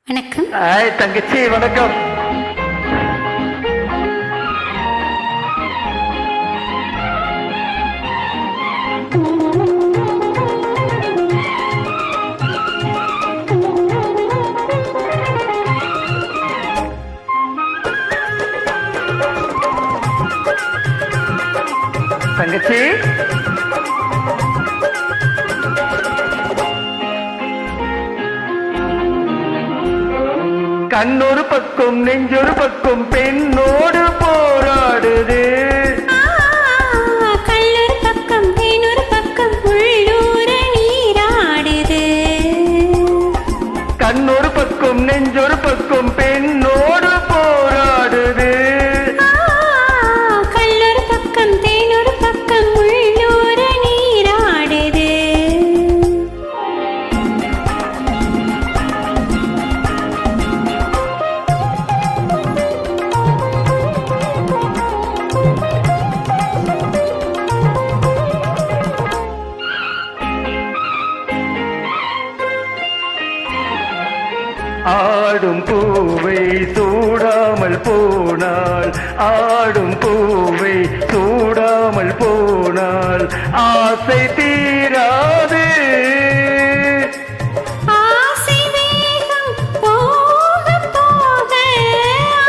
வணக்கம். தங்கச்சி வணக்கம். தங்கச்சி கண்ணொரு பக்கம் நெஞ்சொரு பக்கம் பெண்ணோடு போராடுது. கல்லொரு பக்கம் தேனொரு பக்கம் உள்ளூர நீராடுது. கண்ணொரு பக்கம் நெஞ்சொரு பக்கம் பெண்ணோடு போராடுது. கல்லொரு பக்கம் தேனொரு பக்கம் உள்ளூர நீராடுது. ஆடும் பூவை சூடாமல் போனால், ஆடும் பூவை சூடாமல் போனால் ஆசை தீராது. ஆசை வேகம் போக போக,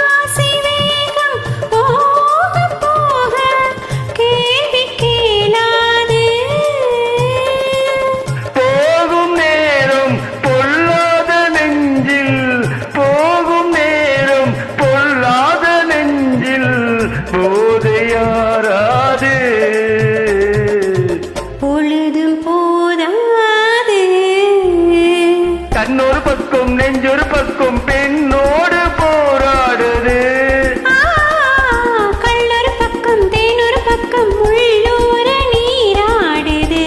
ஆசை வேகம் போக போக கேள்வி கேளாது. போகும் நேரம் பொல்லாத நெஞ்சில், போகும் நேரம் பொல்லாத நெஞ்சில் போதையாராது. பொழுதும் போதாது. கண்ணொரு பக்கம் நெஞ்சொரு பக்கம் பெண்ணோடு போராடுது. கல்லொரு பக்கம் தேனொரு பக்கம் உள்ளூர நீராடுது.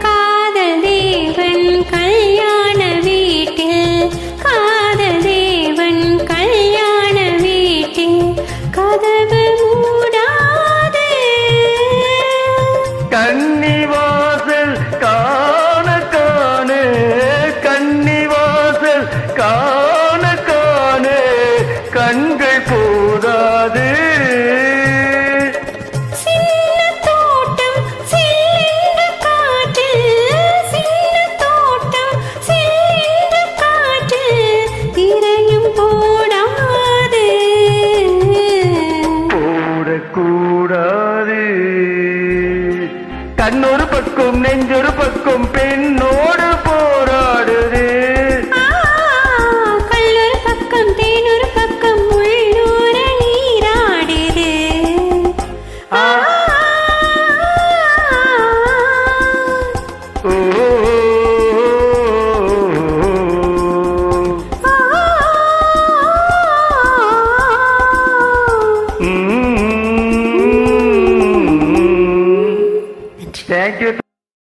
காதல் தேவன் கல்யாண வீட்டில், காதல் தேவன் கல்யாண வீட்டில் கதவு மூடாது. கன்னிவாசல் காண காண, கன்னிவாசல் காண காண கண்கள் போதாது. சின்ன தோட்டம் சில்லென்ற காற்றில், சின்ன தோட்டம் சில்லென்ற காற்றில் திரையும் போடாது. போடக்கூடாது. கண்ணொரு பக்கம் நெஞ்சொரு பக்கம் பெண்ணோடு போராடுது.